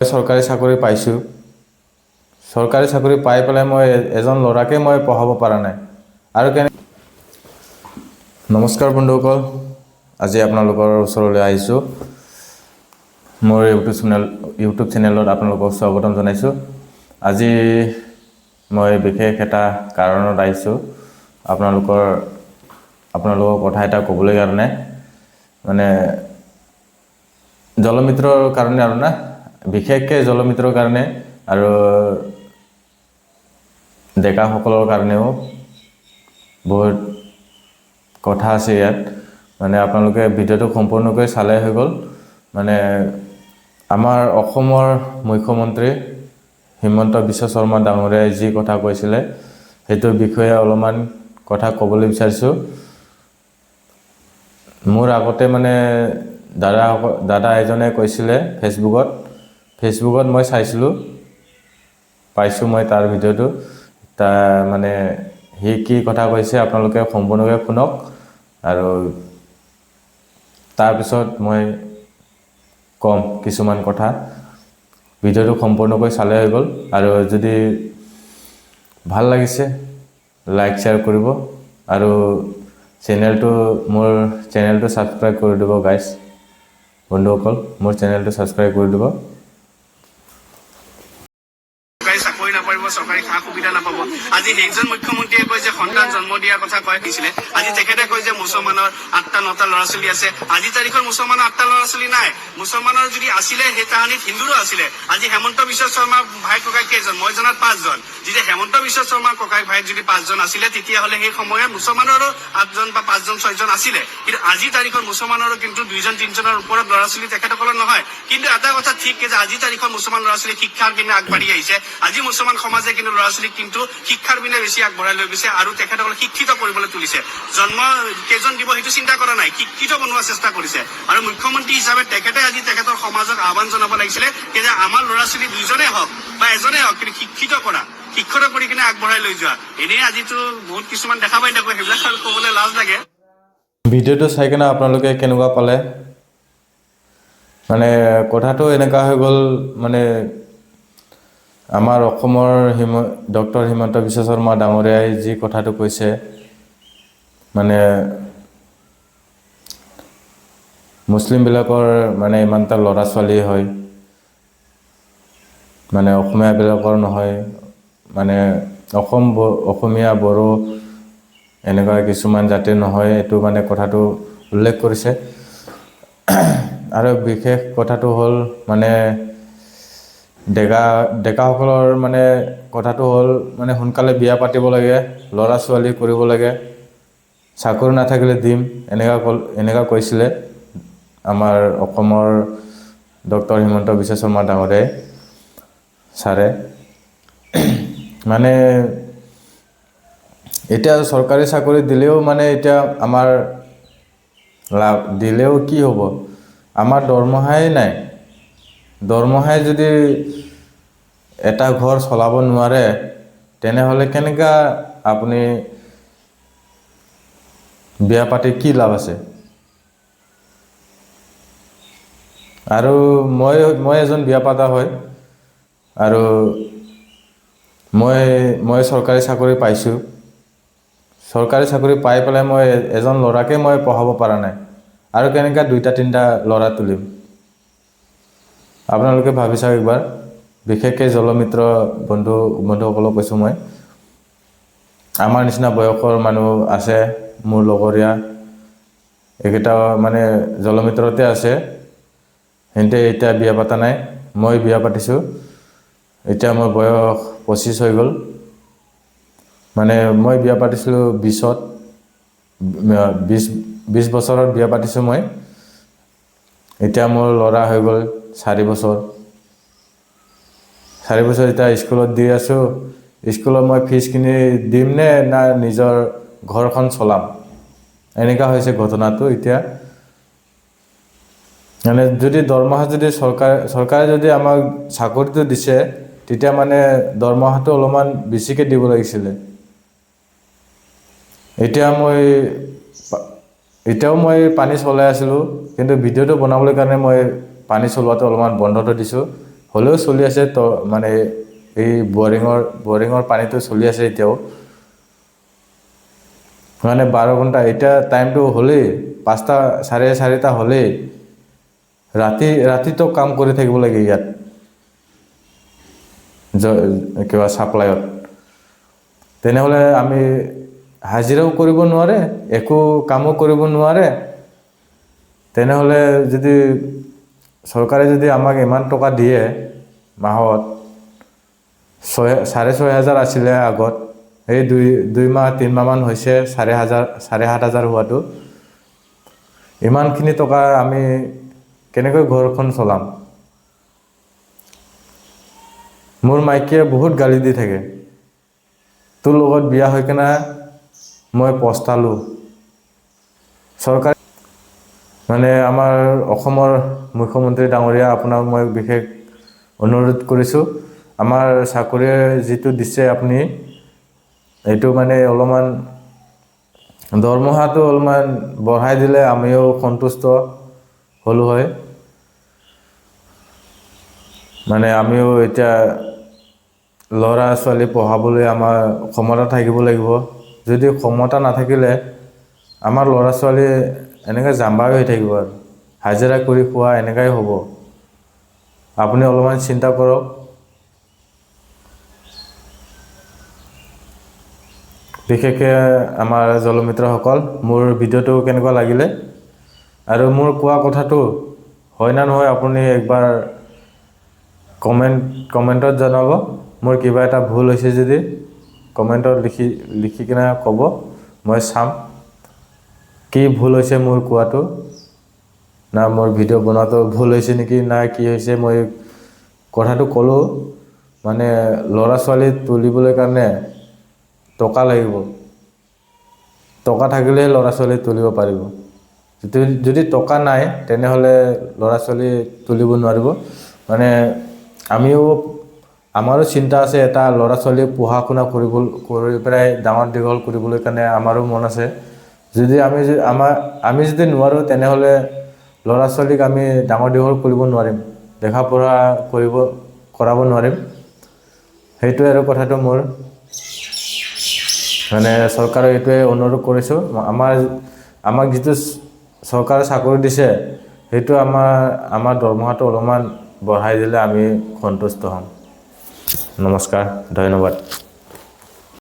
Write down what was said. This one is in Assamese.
চৰকাৰী চাকৰি পাইছোঁ। চৰকাৰী চাকৰি পাই পেলাই মই এজন ল'ৰাকে মই পঢ়াব পৰা নাই আৰু নমস্কাৰ বন্ধুসকল, আজি আপোনালোকৰ ওচৰলৈ আহিছোঁ। মোৰ ইউটিউব চেনেলত আপোনালোকক স্বাগতম জনাইছোঁ। আজি মই বিশেষ এটা কাৰণত আহিছোঁ। আপোনালোকৰ কথা এটা ক'বলৈ কাৰণে, মানে জলমিত্ৰৰ কাৰণে আৰু না, বিশেষকৈ জলমিত্ৰৰ কাৰণে আৰু ডেকাসকলৰ কাৰণেও বহুত কথা আছে ইয়াত। মানে আপোনালোকে ভিডিঅ'টো সম্পূৰ্ণকৈ চালে হৈ গ'ল। মানে আমাৰ অসমৰ মুখ্যমন্ত্ৰী হিমন্ত বিশ্ব শৰ্মা ডাঙৰীয়াই যি কথা কৈছিলে সেইটোৰ বিষয়ে অলপমান কথা ক'বলৈ বিচাৰিছোঁ। মোৰ আগতে মানে দাদা এজনে কৈছিলে ফেচবুকত মই চাইছিলোঁ, পাইছোঁ মই তাৰ ভিডিঅ'টো। মানে সি কি কথা কৈছে আপোনালোকে সম্পূৰ্ণকৈ শুনক, আৰু তাৰপিছত মই ক'ম কিছুমান কথা। ভিডিঅ'টো সম্পূৰ্ণকৈ চালে হৈ গ'ল, আৰু যদি ভাল লাগিছে লাইক শ্বেয়াৰ কৰিব, আৰু মোৰ চেনেলটো ছাবস্ক্ৰাইব কৰি দিব গাইজ। বন্ধুসকল, মোৰ চেনেলটো ছাবস্ক্ৰাইব কৰি দিব। চাকৰি নাপাব, চৰকাৰী সা সুবিধা নাপাব। আজি সেইজন মুখ্যমন্ত্ৰীয়ে কয় যে সন্তান জন্ম দিয়াৰ কথা কৈছিলে। আজি তেখেতে কয় যে মুছলমানৰ 8টা-9টা ল'ৰা ছোৱালী আছে। আজি তাৰিখৰ মুছলমানৰ 8টা ল'ৰা ছোৱালী নাই। মুছলমানৰ যদি আছিলে সেই তাহানিত হিন্দুৰো আছিলে। আজি হেমন্ত বিশ্ব শৰ্মাৰ ভাই ককাই কেইজন? মই জনাত 5জন। যেতিয়া হেমন্ত বিশ্ব শৰ্মাৰ ককাই ভাইক যদি 5জন আছিলে, তেতিয়াহ'লে সেই সময়ত মুছলমানৰো 8জন বা 5জন 6জন আছিলে। কিন্তু আজি তাৰিখৰ মুছলমানৰো কিন্তু 2জন-3জনৰ ওপৰত ল'ৰা ছোৱালী তেখেতসকলৰ নহয়। কিন্তু এটা কথা ঠিক যে আজি তাৰিখৰ মুছলমান ল'ৰা ছোৱালী শিক্ষাৰ পিনে আগবাঢ়ি আহিছে। আজি মুছলমান সমাজে কিন্তু ল'ৰা ছোৱালীক কিন্তু শিক্ষাৰ পিনে বেছি আগবঢ়াই লৈ গৈছে আৰু তেখেতসকলক শিক্ষিত কৰিবলৈ তুলিছে। জন্ম কেইজন দিব সেইটো চিন্তা কৰা নাই, শিক্ষিত বনোৱাৰ চেষ্টা কৰিছে। আৰু মুখ্যমন্ত্ৰী হিচাপে তেখেতে আজি তেখেতৰ সমাজক আহ্বান জনাব লাগিছিলে যে আমাৰ ল'ৰা ছোৱালী 2জনেই হওক বা এজনেই হওক, কিন্তু শিক্ষিত কৰি কিনে আগবঢ়াই লৈ যোৱা। এনেই আজিতো বহুত কিছুমান দেখা পাই থাকো, সেইবিলাক আৰু ক'বলৈ লাজ লাগে। ভিডিঅ'টো চাই কিনে আপোনালোকে কেনেকুৱা পালে? মানে কথাটো এনেকুৱা হৈ গ'ল, মানে আমাৰ অসমৰ ডক্টৰ হিমন্ত বিশ্ব শৰ্মা ডাঙৰীয়াই যি কথাটো কৈছে, মানে মুছলিমবিলাকৰ মানে ইমানটা ল'ৰা ছোৱালী হয়, মানে অসমীয়াবিলাকৰ নহয়, মানে অসমীয়া বড়ো এনেকুৱা কিছুমান জাতিৰ নহয়, এইটো মানে কথাটো উল্লেখ কৰিছে। আৰু বিশেষ কথাটো হ'ল মানে ডেকাসকলৰ মানে কথাটো হ'ল মানে সোনকালে বিয়া পাতিব লাগে, ল'ৰা ছোৱালী কৰিব লাগে, চাকৰি নাথাকিলে দিম, এনেকুৱা কৈছিলে আমাৰ অসমৰ ডক্টৰ হিমন্ত বিশ্ব শৰ্মা ডাঙৰীয়াই ছাৰে। মানে এতিয়া চৰকাৰী চাকৰি দিলেও মানে এতিয়া আমাৰ লাভ দিলেও কি হ'ব? আমাৰ দৰমহাই নাই। দৰমহাই যদি এটা ঘৰ চলাব নোৱাৰে, তেনেহ'লে কেনেকৈ আপুনি বিয়া পাতি কি লাভ আছে? আৰু মই এজন বিয়া পাতা হয়, আৰু মই চৰকাৰী চাকৰি পাইছোঁ। চৰকাৰী চাকৰি পাই পেলাই মই এজন ল'ৰাকে মই পঢ়াব পৰা নাই, আৰু কেনেকৈ 2টা-3টা ল'ৰা তুলিম? আপোনালোকে ভাবি চাওক একবাৰ। বিশেষকৈ জলমিত্ৰ বন্ধুসকলক কৈছোঁ মই। আমাৰ নিচিনা বয়সৰ মানুহ আছে, মোৰ লগৰীয়া, এইকেইটা মানে জলমিত্ৰতে আছে। সিহঁতে এতিয়া বিয়া পতা নাই, মই বিয়া পাতিছোঁ। এতিয়া মোৰ বয়স 25 হৈ গ'ল। মানে মই বিয়া পাতিছিলোঁ 20 বছৰত বিয়া পাতিছোঁ মই। এতিয়া মোৰ ল'ৰা হৈ গ'ল 4 বছৰ। 4 বছৰ এতিয়া স্কুলত দি আছোঁ। স্কুলত মই ফিজখিনি দিম নে নিজৰ ঘৰখন চলাম? এনেকুৱা হৈছে ঘটনাটো এতিয়া। মানে যদি দৰমহা যদি চৰকাৰে যদি আমাক চাকৰিটো দিছে, তেতিয়া মানে দৰমহাটো অলপমান বেছিকৈ দিব লাগিছিলে। এতিয়াও মই পানী চলাই আছিলোঁ, কিন্তু ভিডিঅ'টো বনাবলৈ কাৰণে মই পানী চলোৱাটো অলপমান বন্ধটো দিছোঁ। হ'লেও চলি আছে তো মানে এই বৰিঙৰ পানীটো চলি আছে এতিয়াও মানে 12 ঘণ্টা এতিয়া টাইমটো হ'লেই 5টা 4:30 হ'লেই ৰাতিটো কাম কৰি থাকিব লাগে ইয়াত কিবা ছাপ্লাইত তেনেহ'লে আমি হাজিৰাও কৰিব নোৱাৰে একো কামো কৰিব নোৱাৰে তেনেহ'লে যদি চৰকাৰে যদি আমাক ইমান টকা দিয়ে মাহত 6,500 আছিলে আগত এই 2 মাহ 3 মাহ মান হৈছে 7,500 হোৱাটো ইমানখিনি টকা আমি কেনেকৈ ঘৰখন চলাম মোৰ মাইকীয়ে বহুত গালি দি থাকে তোৰ লগত বিয়া হৈ কিনে মই পস্তালো চৰকাৰ মানে আমাৰ অসমৰ মুখ্যমন্ত্ৰী ডাঙৰীয়া আপোনাক মই বিশেষ অনুৰোধ কৰিছোঁ আমাৰ চাকৰি যিটো দিছে আপুনি এইটো মানে অলপমান দৰমহাটো অলপমান বঢ়াই দিলে আমিও সন্তুষ্ট হলো হয় মানে আমিও এতিয়া ল'ৰা ছোৱালী পঢ়াবলৈ আমাৰ ক্ষমতা থাকিব লাগিব যদি ক্ষমতা নাথাকিলে আমাৰ ল'ৰা ছোৱালী এনেকৈ জাম্বা হৈ থাকিব আৰু হাজিৰা কৰি খোৱা এনেকাই হ'ব আপুনি অলপমান চিন্তা কৰক বিশেষকৈ আমাৰ জলমিত্ৰসকল মোৰ ভিডিঅ'টো কেনেকুৱা লাগিলে আৰু মোৰ কোৱা কথাটো হয় না নহয় আপুনি একবাৰ কমেণ্টত জনাব মোৰ কিবা এটা ভুল হৈছে যদি কমেণ্টত লিখি কিনে ক'ব মই চাম কি ভুল হৈছে মোৰ কোৱাটো না মোৰ ভিডিঅ' বনোৱাটো ভুল হৈছে নেকি না কি হৈছে মই কথাটো ক'লোঁ মানে ল'ৰা ছোৱালী তুলিবলৈ কাৰণে টকা লাগিব টকা থাকিলে ল'ৰা ছোৱালী তুলিব পাৰিব যদি টকা নাই তেনেহ'লে ল'ৰা ছোৱালী তুলিব নোৱাৰিব মানে আমাৰো চিন্তা আছে এটা ল'ৰা ছোৱালী পঢ়া শুনা কৰি পেলাই ডাঙৰ দীঘল কৰিবলৈ কাৰণে আমাৰো মন আছে যদি আমি যদি নোৱাৰোঁ তেনেহ'লে ল'ৰা ছোৱালীক আমি ডাঙৰ দীঘল কৰিব নোৱাৰিম দেখা পঢ়া কৰাব নোৱাৰিম সেইটোৱে আৰু কথাটো মোৰ মানে চৰকাৰক এইটোৱে অনুৰোধ কৰিছোঁ আমাক যিটো চৰকাৰে চাকৰি দিছে সেইটো আমাৰ দৰমহাটো অলপমান বঢ়াই দিলে আমি সন্তুষ্ট হ'ম নমস্কাৰ ধন্যবাদ